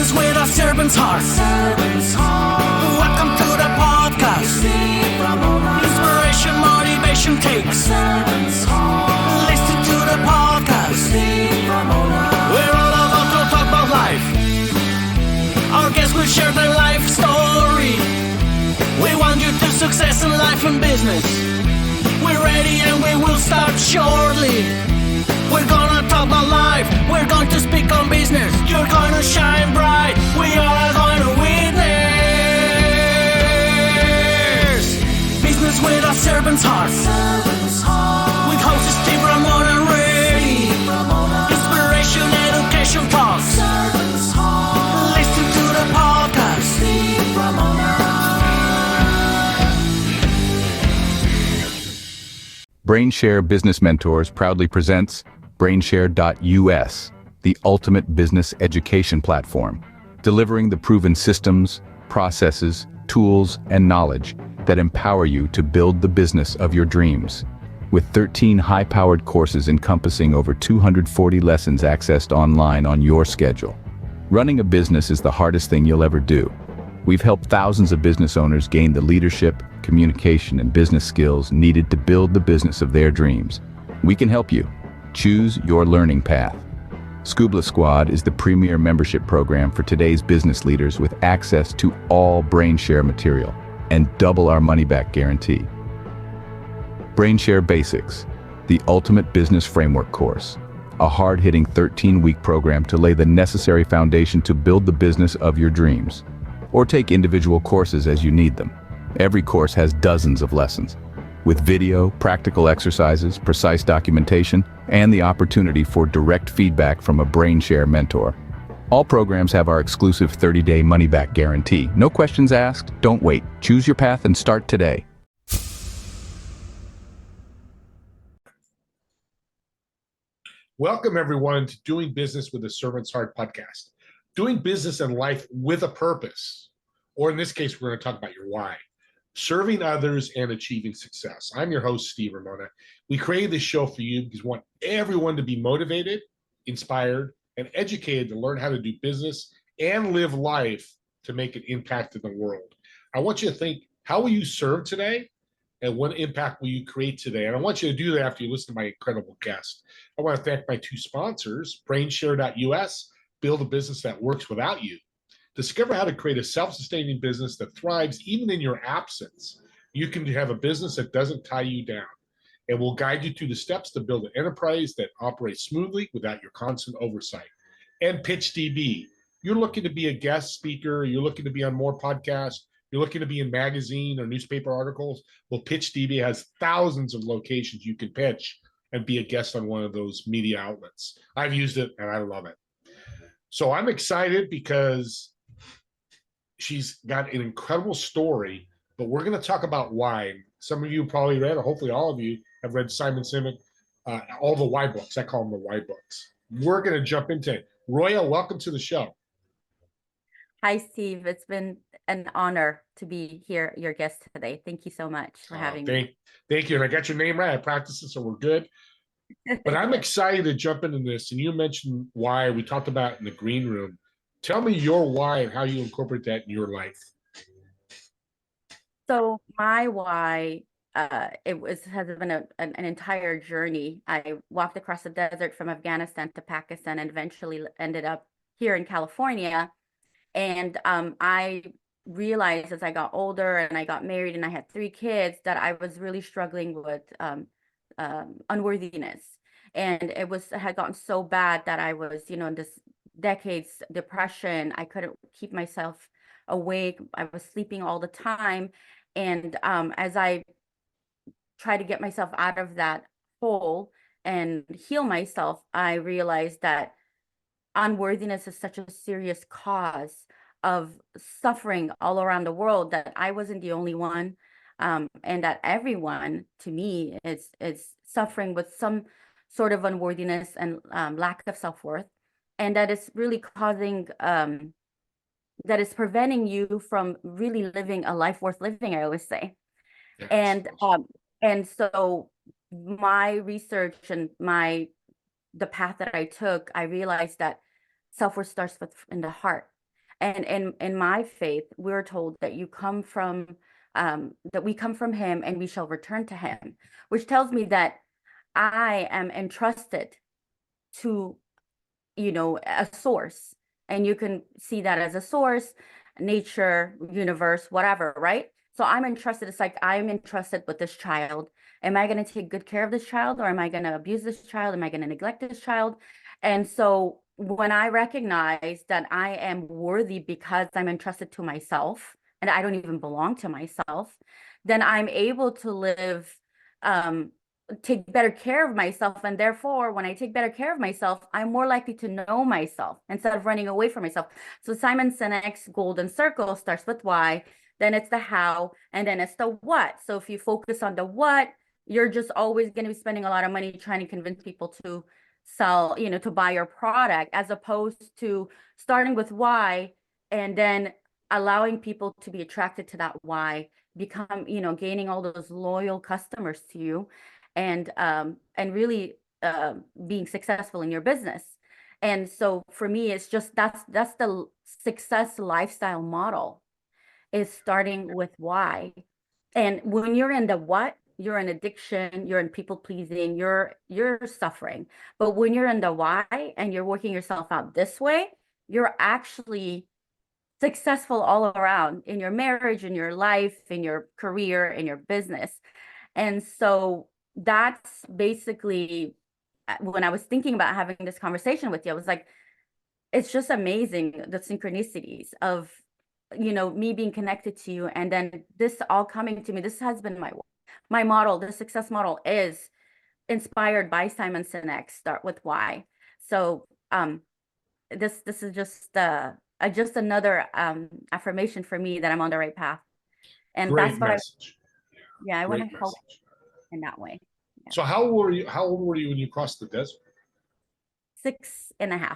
Business with a servant's heart. Welcome to the podcast. Inspiration, motivation takes. Listen to the podcast. We're all about to talk about life. Our guests will share their life story. We want you to success in life and business. We're ready and we will start shortly. We're gonna talk about life. We're going to speak on business. You're gonna shine bright. We are going to witness business with a servant's heart. With hosts Steve, Ramona, and Ray. Inspiration, education talks. Listen to the podcast. BrainShare Business Mentors proudly presents BrainShare.us, the ultimate business education platform, delivering the proven systems, processes, tools, and knowledge that empower you to build the business of your dreams. With 13 high-powered courses encompassing over 240 lessons accessed online on your schedule. Running a business is the hardest thing you'll ever do. We've helped thousands of business owners gain the leadership, communication, and business skills needed to build the business of their dreams. We can help you. Choose your learning path. Scuba Squad is the premier membership program for today's business leaders with access to all BrainShare material and double our money-back guarantee. BrainShare Basics, the ultimate business framework course, a hard-hitting 13-week program to lay the necessary foundation to build the business of your dreams. Or take individual courses as you need them. Every course has dozens of lessons, with video, practical exercises, precise documentation, and the opportunity for direct feedback from a BrainShare mentor. All programs have our exclusive 30-day money-back guarantee. No questions asked, don't wait. Choose your path and start today. Welcome, everyone, to Doing Business with a Servant's Heart podcast. Doing business and life with a purpose, or in this case, we're going to talk about your why. Serving others and achieving success. I'm your host, Steve Ramona. We created this show for you because we want everyone to be motivated, inspired, and educated to learn how to do business and live life to make an impact in the world. I want you to think, how will you serve today? And what impact will you create today? And I want you to do that after you listen to my incredible guest. I want to thank my two sponsors, BrainShare.us, build a business that works without you. Discover how to create a self-sustaining business that thrives even in your absence. You can have a business that doesn't tie you down, and will guide you through the steps to build an enterprise that operates smoothly without your constant oversight. And PitchDB. You're looking to be a guest speaker, you're looking to be on more podcasts, you're looking to be in magazine or newspaper articles. Well, PitchDB has thousands of locations you can pitch and be a guest on one of those media outlets. I've used it and I love it. So I'm excited because she's got an incredible story, but we're going to talk about why. Some of you probably read, or hopefully all of you have read Simon Sinek, all the why books. I call them the why books. We're going to jump into it. Rooya, welcome to the show. Hi, Steve. It's been an honor to be here, your guest today. Thank you so much for having me. Thank you. And I got your name right. I practiced it, so we're good. But I'm excited to jump into this. And you mentioned why. We talked about it in the green room. Tell me your why and how you incorporate that in your life. So my why, has been an entire journey. I walked across the desert from Afghanistan to Pakistan and eventually ended up here in California. And I realized as I got older and I got married and I had 3 kids that I was really struggling with unworthiness. And it had gotten so bad that I was, in this decades depression. I couldn't keep myself awake. I was sleeping all the time. And as I tried to get myself out of that hole and heal myself, I realized that unworthiness is such a serious cause of suffering all around the world, that I wasn't the only one, and that everyone, to me, is suffering with some sort of unworthiness and lack of self-worth, and that is really causing that is preventing you from really living a life worth living, I always say. And so my research and the path that I took, I realized that self-worth starts in the heart. And in my faith, we're told that that we come from him and we shall return to him, which tells me that I am entrusted to, a source. And you can see that as a source, nature, universe, whatever, right? So I'm entrusted. It's like I'm entrusted with this child. Am I going to take good care of this child, or am I going to abuse this child? Am I going to neglect this child? And so when I recognize that I am worthy because I'm entrusted to myself and I don't even belong to myself, then I'm able to live, take better care of myself. And therefore, when I take better care of myself, I'm more likely to know myself instead of running away from myself. So Simon Sinek's golden circle starts with why, then it's the how, and then it's the what. So if you focus on the what, you're just always going to be spending a lot of money trying to convince people to sell, to buy your product, as opposed to starting with why and then allowing people to be attracted to that why, become, gaining all those loyal customers to you, and really being successful in your business. And so for me, it's just that's the success lifestyle model, is starting with why. And when you're in the what, you're in addiction, you're in people pleasing, you're suffering. But when you're in the why and you're working yourself out this way, you're actually successful all around in your marriage, in your life, in your career, in your business. And so that's basically when I was thinking about having this conversation with you, I was like, it's just amazing, the synchronicities of, me being connected to you, and then this all coming to me. This has been my model. The success model is inspired by Simon Sinek, start with why. So this is just another affirmation for me that I'm on the right path. And Great that's why message. I want Great to help message. in that way. Yeah. So how old were you when you crossed the desert? 6.5.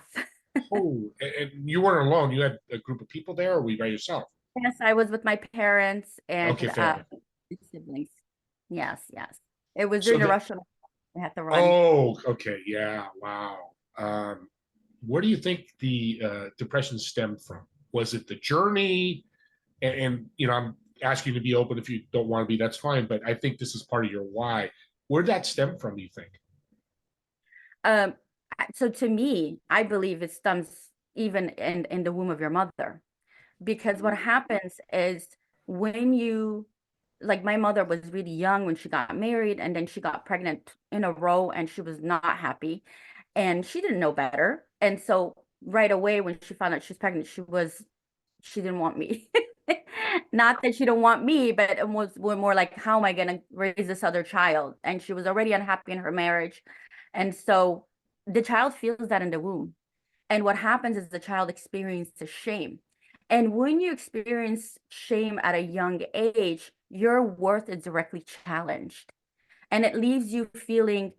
Oh, and you weren't alone. You had a group of people there, or were you by yourself? Yes, I was with my parents Okay, and family. siblings. Yes, yes. It was So during the that, Russian. I had to run. oh, okay, yeah, wow. Where do you think the depression stemmed from? Was it the journey? And I'm asking you to be open. If you don't want to be, that's fine. But I think this is part of your why. Where'd that stem from, you think? Um, so to me, I believe it stems even in the womb of your mother, because what happens is when you, like, my mother was really young when she got married, and then she got pregnant in a row, and she was not happy, and she didn't know better. And so right away when she found out she was pregnant, she didn't want me. Not that she don't want me, but it was more like, how am I going to raise this other child? And she was already unhappy in her marriage. And so the child feels that in the womb. And what happens is the child experiences shame. And when you experience shame at a young age, your worth is directly challenged. And it leaves you feeling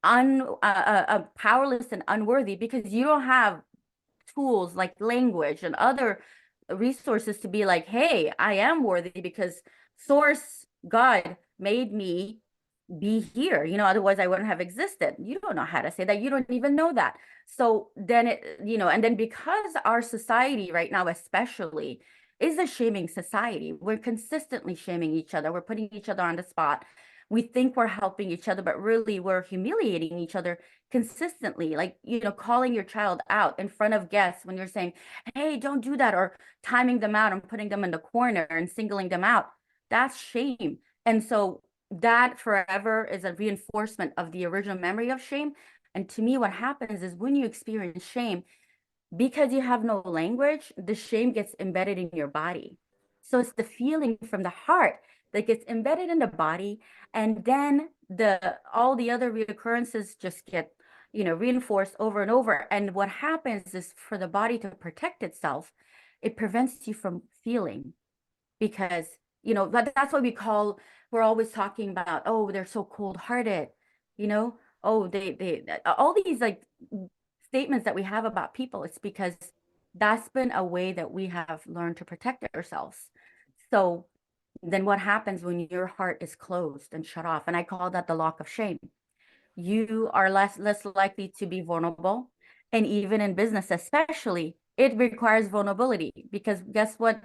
powerless and unworthy, because you don't have tools like language and other resources to be like, hey, I am worthy because source God made me be here. Otherwise I wouldn't have existed. You don't know how to say that. You don't even know that. So then and then because our society right now, especially, is a shaming society, we're consistently shaming each other. We're putting each other on the spot. We think we're helping each other, but really we're humiliating each other consistently. Like, calling your child out in front of guests when you're saying, hey, don't do that, or timing them out and putting them in the corner and singling them out. That's shame. And so that forever is a reinforcement of the original memory of shame. And to me, what happens is when you experience shame, because you have no language, the shame gets embedded in your body. So it's the feeling from the heart that gets embedded in the body, and then all the other reoccurrences just get reinforced over and over. And what happens is, for the body to protect itself, it prevents you from feeling, because that's what we're always talking about, oh, they're so cold-hearted, oh, they all these like statements that we have about people. It's because that's been a way that we have learned to protect ourselves. So then what happens when your heart is closed and shut off? And I call that the lock of shame. You are less likely to be vulnerable. And even in business, especially, it requires vulnerability, because guess what?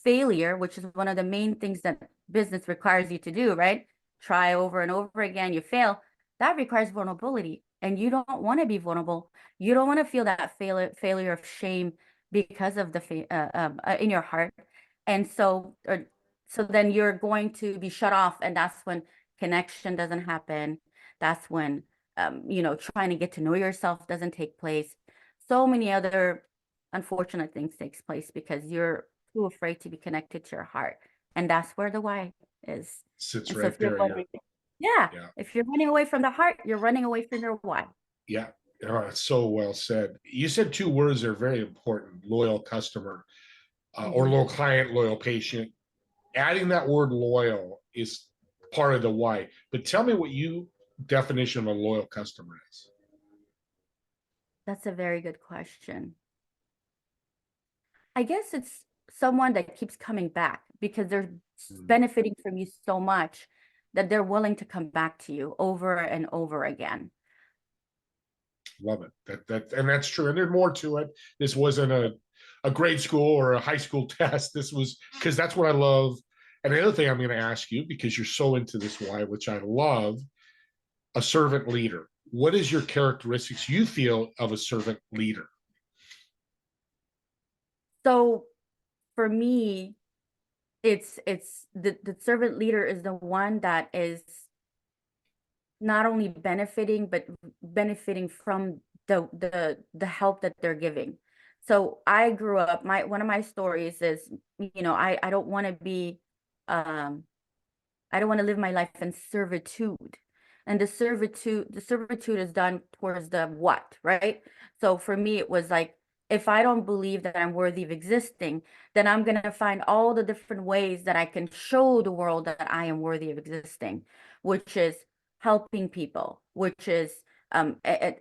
Failure, which is one of the main things that business requires you to do, right? Try over and over again, you fail. That requires vulnerability, and you don't want to be vulnerable. You don't want to feel that failure of shame because of the in your heart. And so then you're going to be shut off, and that's when connection doesn't happen. That's when trying to get to know yourself doesn't take place. So many other unfortunate things takes place because you're too afraid to be connected to your heart. And that's where the why is. Sits And so right if you're there. running, yeah, Yeah. if you're running away from the heart, you're running away from your why. Yeah. Oh, that's so well said. You said two words that are very important: loyal customer, or loyal client, loyal patient. Adding that word loyal is part of the why. But tell me what you definition of a loyal customer is. That's a very good question. I guess it's someone that keeps coming back because they're benefiting from you so much that they're willing to come back to you over and over again. Love it. And that's true. And there's more to it. This wasn't a grade school or a high school test. This was because that's what I love. And the other thing I'm going to ask you, because you're so into this why, which I love, a servant leader. What is your characteristics you feel of a servant leader? So for me, it's the servant leader is the one that is not only benefiting, but benefiting from the help that they're giving. So I grew up, one of my stories is, I don't want to be I don't want to live my life in servitude. And the servitude is done towards the what, right? So for me, it was like, if I don't believe that I'm worthy of existing, then I'm going to find all the different ways that I can show the world that I am worthy of existing, which is helping people, which is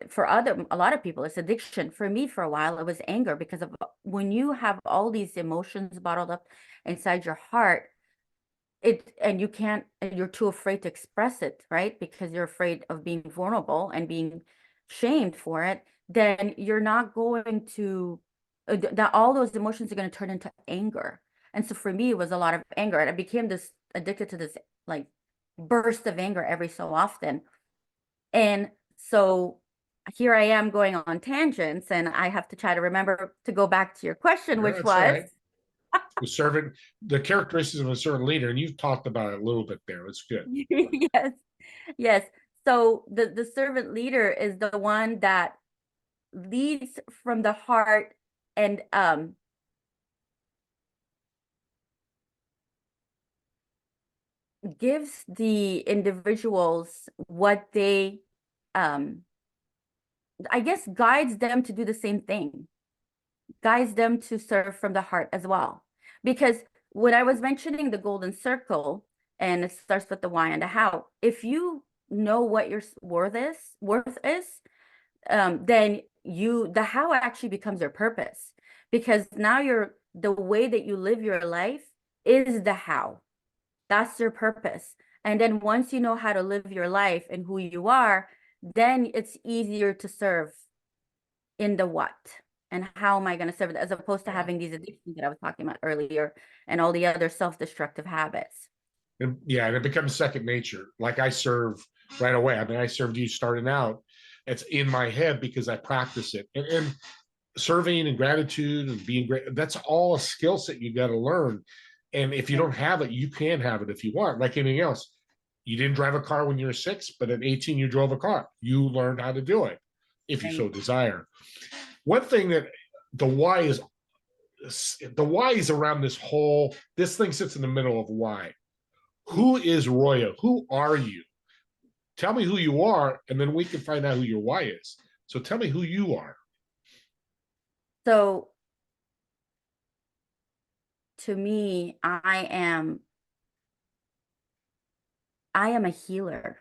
for a lot of people, it's addiction. For me, for a while, it was anger, because of when you have all these emotions bottled up inside your heart, and you can't, and you're too afraid to express it, right? Because you're afraid of being vulnerable and being shamed for it, then you're not going to, that all those emotions are going to turn into anger. And so for me, it was a lot of anger, and I became this addicted to this like burst of anger every so often. And so here I am going on tangents, and I have to try to remember to go back to your question, which That's all was right. The characteristics of a servant leader, and you've talked about it a little bit there. It's good. yes, yes. So the servant leader is the one that leads from the heart, and gives the individuals what they I guess guides them to do the same thing, guides them to serve from the heart as well. Because when I was mentioning the golden circle, and it starts with the why and the how, if you know what your worth is, then the how actually becomes your purpose, because now the way that you live your life is the how. That's your purpose. And then once you know how to live your life and who you are, then it's easier to serve in the what. And how am I going to serve it, as opposed to having these addictions that I was talking about earlier and all the other self-destructive habits. And it becomes second nature. Like I serve right away. I mean, I served you starting out. It's in my head because I practice it. And serving and gratitude and being great, that's all a skill set you got to learn. And if you don't have it, you can have it if you want, like anything else. You didn't drive a car when you were 6, but at 18, you drove a car. You learned how to do it if you so desire. One thing that the why is around this thing sits in the middle of why. Who is Rooya? Who are you? Tell me who you are, and then we can find out who your why is. So tell me who you are. So to me, I am a healer.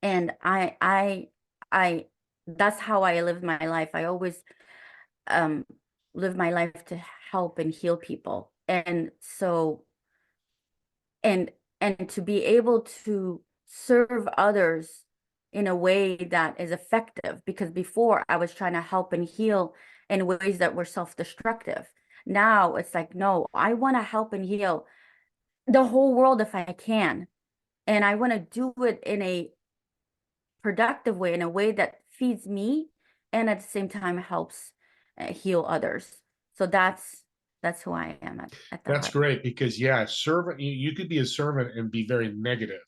And I that's how I live my life. I always live my life to help and heal people. And so and to be able to serve others in a way that is effective, because before I was trying to help and heal in ways that were self-destructive. Now it's like, no, I want to help and heal the whole world if I can. And I want to do it in a productive way, in a way that feeds me and at the same time helps heal others. So that's who I am at the That's heart. great because yeah, servant, you could be a servant and be very negative.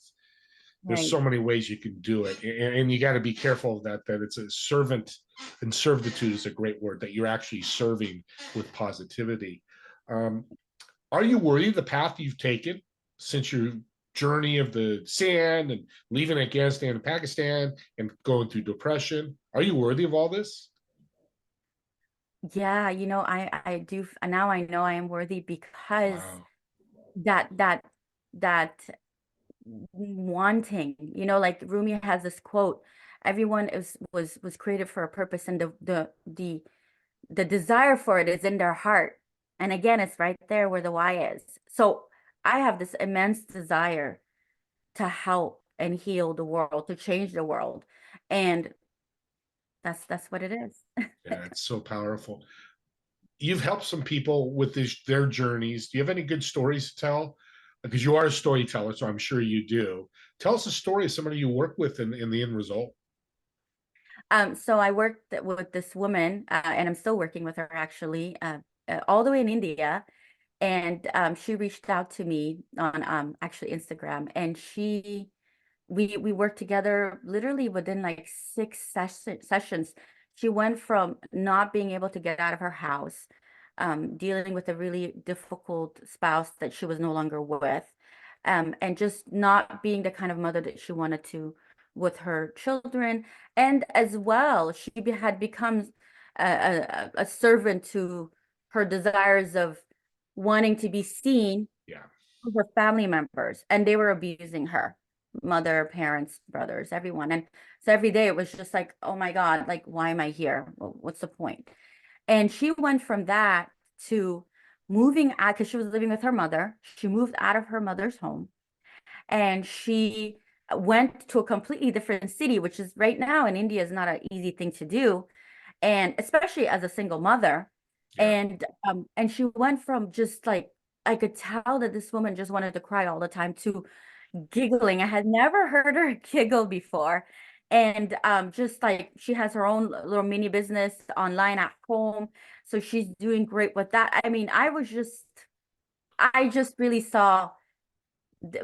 There's Right. so many ways you can do it, and you got to be careful of that it's a servant, and servitude is a great word, that you're actually serving with positivity. um, are you worthy of the path you've taken since your journey of the sand and leaving Afghanistan and Pakistan and going through depression? Are you worthy of all this? Yeah, I do now I know I am worthy because Wow. that that that wanting, like Rumi has this quote, everyone was created for a purpose, and the desire for it is in their heart. And again, it's right there where the why is. So I have this immense desire to help and heal the world, to change the world. And that's what it is. Yeah, it's so powerful. You've helped some people with their journeys. Do you have any good stories to tell? Because you are a storyteller, so I'm sure you do. Tell us a story of somebody you work with in the end result. So I worked with this woman, and I'm still working with her actually, all the way in India. And she reached out to me on actually Instagram, and we worked together literally within like sessions. She went from not being able to get out of her house, dealing with a really difficult spouse that she was no longer with, and just not being the kind of mother that she wanted to with her children. And as well, she had become a servant to her desires of wanting to be seen Yeah. to her family members, and they were abusing her, mother, parents, brothers, everyone. And so every day it was just like, oh my God, like, why am I here? What's the point? And she went from that to moving out, because she was living with her mother. She moved out of her mother's home, and she went to a completely different city, which is right now in India is not an easy thing to do, and especially as a single mother. Yeah. And she went from just like, I could tell that this woman just wanted to cry all the time, to giggling. I had never heard her giggle before. And just like she has her own little mini business online at home. So she's doing great with that. I mean, I just really saw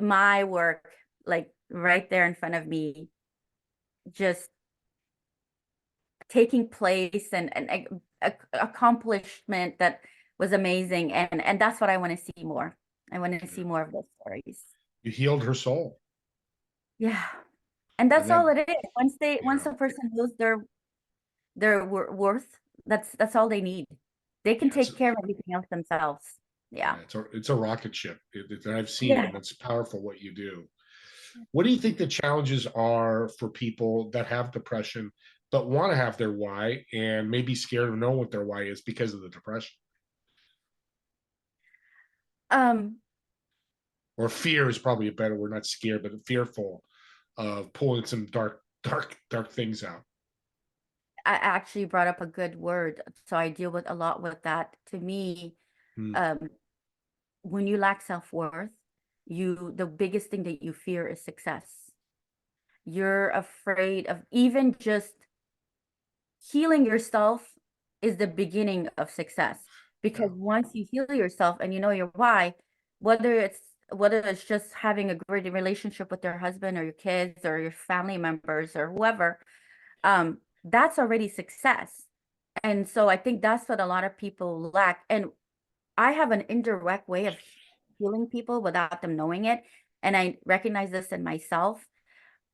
my work like right there in front of me, just taking place, and accomplishment that was amazing. And that's what I want to see more. I want to see more of those stories. You healed her soul. Yeah. And And that's that, all it is. Once yeah, a person knows their worth, that's all they need. They can yeah, take care of everything else themselves. Yeah. it's a rocket ship. I've seen it, Yeah. and it's powerful what you do. What do you think the challenges are for people that have depression but want to have their why and maybe scared of knowing what their why is because of the depression? Um, Or fear is probably a better word, not scared, but fearful of pulling some dark things out. I actually brought up a good word. So I deal with a lot with that. To me, Hmm. um, when you lack self-worth, the biggest thing that you fear is success. You're afraid of even just healing yourself is the beginning of success, because Yeah. once you heal yourself and you know your why, whether it's just having a great relationship with your husband or your kids or your family members or whoever, that's already success. And so I think that's what a lot of people lack. And I have an indirect way of healing people without them knowing it. And I recognize this in myself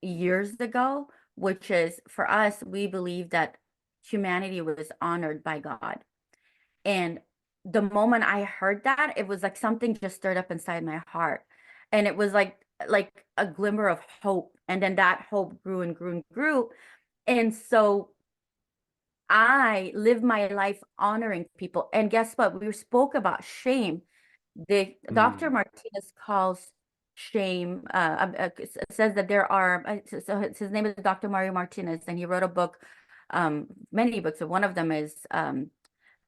years ago, which is, for us, we believe that humanity was honored by God. And the moment I heard that, it was like something just stirred up inside my heart. And it was like a glimmer of hope. And then that hope grew and grew and grew. And so I live my life honoring people. And guess what? We spoke about shame. The Dr. Hmm. Martinez calls shame, says that there are, so his name is Dr. Mario Martinez, and he wrote a book, many books. And one of them is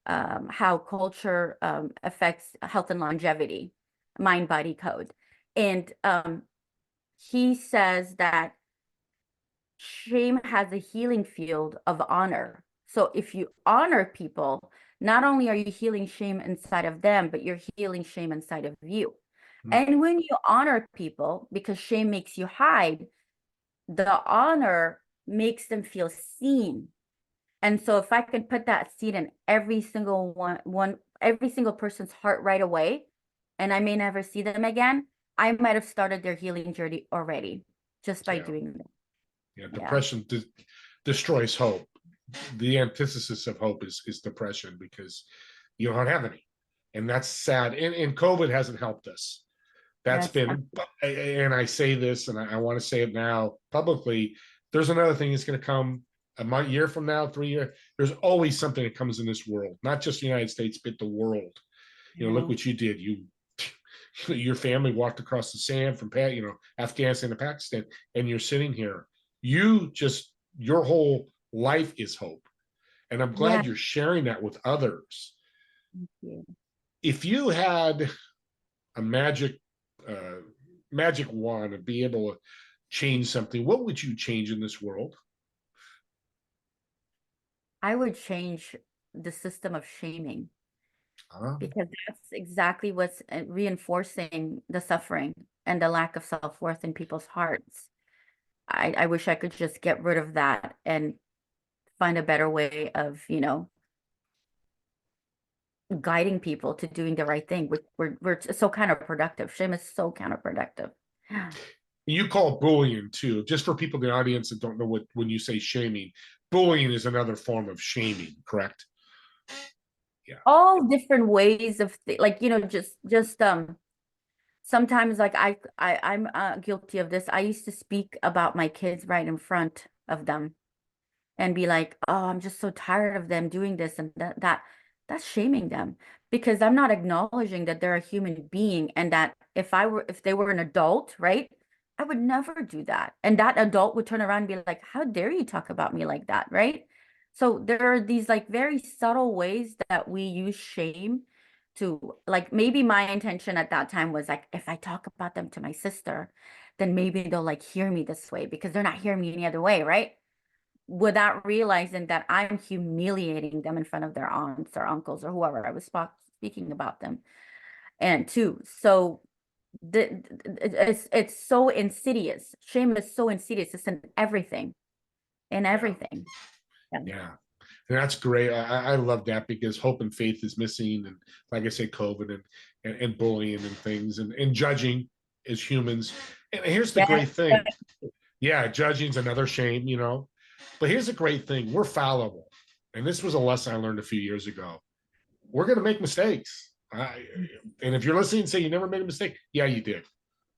how culture affects health and longevity, mind body code. And he says that shame has a healing field of honor. So if you honor people, not only are you healing shame inside of them, but you're healing shame inside of you. And when you honor people, because shame makes you hide, the honor makes them feel seen. And so if I can put that seed in every single every single person's heart right away, and I may never see them again, I might have started their healing journey already just by doing that. Yeah, depression destroys hope. The antithesis of hope is depression, because you don't have any, and that's sad. And COVID hasn't helped us. That's been, and I say this, and I want to say it now publicly. There's another thing that's going to come a year from now, 3 years. There's always something that comes in this world, not just the United States, but the world. You know, look what you did. Your family walked across the sand from Afghanistan to Pakistan, and you're sitting here. Your whole life is hope, and I'm glad you're sharing that with others. Thank you. If you had a magic wand to be able to change something, what would you change in this world? I would change the system of shaming, because that's exactly what's reinforcing the suffering and the lack of self-worth in people's hearts. I wish I could just get rid of that and find a better way of, guiding people to doing the right thing. We're so counterproductive. Shame is so counterproductive. You call bullying too, just for people in the audience that don't know what, when you say shaming, bullying is another form of shaming, correct? Yeah. All different ways of just sometimes, like I'm guilty of this. I used to speak about my kids right in front of them and be like, oh, I'm just so tired of them doing this and that's shaming them, because I'm not acknowledging that they're a human being, and that if they were an adult, right, I would never do that. And that adult would turn around and be like, how dare you talk about me like that, right? So there are these like very subtle ways that we use shame to, like, maybe my intention at that time was like, if I talk about them to my sister, then maybe they'll like hear me this way, because they're not hearing me any other way, right? Without realizing that I'm humiliating them in front of their aunts or uncles or whoever I was speaking about them. And too, so it's so insidious. Shame is so insidious. It's in everything, Yeah. And that's great. I love that, because hope and faith is missing. And like I said, COVID and bullying and things and judging as humans. And here's the great thing. Yeah, judging's another shame, But here's the great thing. We're fallible. And this was a lesson I learned a few years ago. We're going to make mistakes. And if you're listening and say you never made a mistake, yeah, you did.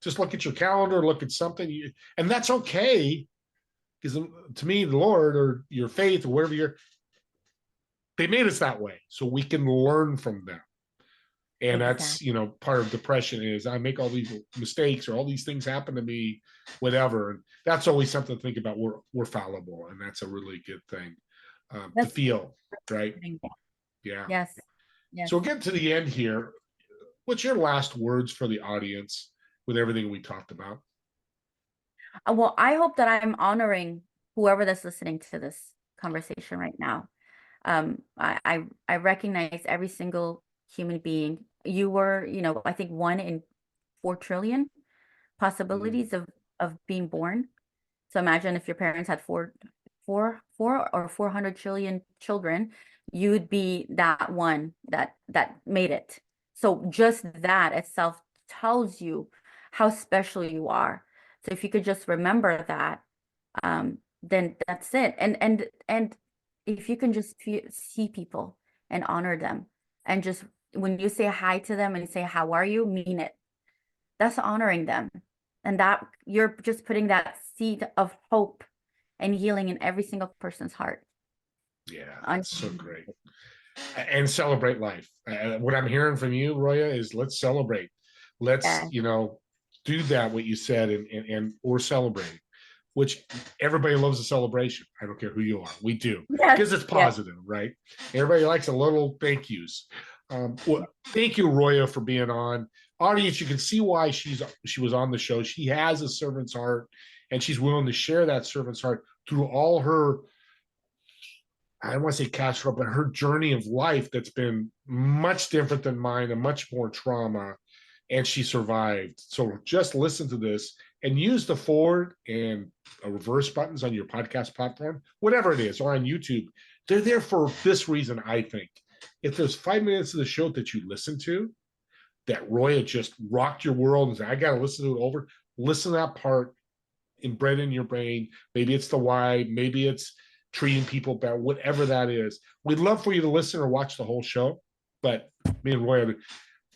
Just look at your calendar, look at something, and that's okay. Because to me, the Lord or your faith or wherever they made us that way so we can learn from them. And that's, part of depression is I make all these mistakes or all these things happen to me, whatever. And that's always something to think about. We're fallible, and that's a really good thing to feel, right? Yeah. Yes. So we'll get to the end here. What's your last words for the audience with everything we talked about? Well, I hope that I'm honoring whoever that's listening to this conversation right now. I recognize every single human being. You were, I think 1 in 4 trillion possibilities of being born. So imagine if your parents had 4 or 400 trillion children, you'd be that one that made it. So just that itself tells you how special you are. So if you could just remember that, then that's it. And if you can just see people and honor them, and just when you say hi to them and say, how are you, mean it. That's honoring them. And that you're just putting that seed of hope and healing in every single person's heart. Yeah, that's so great. And celebrate life. What I'm hearing from you, Rooya, is let's celebrate. Let's, do that, what you said, and we're celebrating. which everybody loves a celebration. I don't care who you are. We do, Yes, because it's yes. positive, right? Everybody likes a little thank yous. Well, thank you, Rooya, for being on. Audience, you can see why she was on the show. She has a servant's heart, and she's willing to share that servant's heart through all her, I don't want to say cash flow, but her journey of life that's been much different than mine and much more trauma, and she survived. So just listen to this and use the forward and reverse buttons on your podcast platform, whatever it is, or on YouTube. They're there for this reason, I think. If there's 5 minutes of the show that you listen to, that Rooya just rocked your world and said, I got to listen to it over, listen to that part, inbred in your brain. Maybe it's the why, maybe it's treating people better, whatever that is. We'd love for you to listen or watch the whole show, but me and Rooya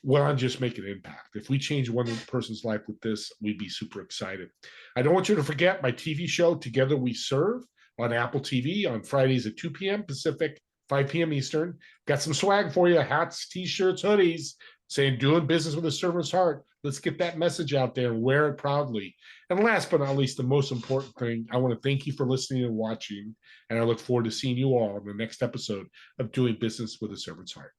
want to just make an impact. If we change one person's life with this, we'd be super excited. I don't want you to forget my TV show, Together We Serve, on Apple TV on Fridays at 2 p.m. Pacific, 5 p.m. Eastern. Got some swag for you, hats, t-shirts, hoodies, saying doing business with a servant's heart. Let's get that message out there and wear it proudly. And last but not least, the most important thing, I want to thank you for listening and watching, and I look forward to seeing you all in the next episode of Doing Business with a Servant's Heart.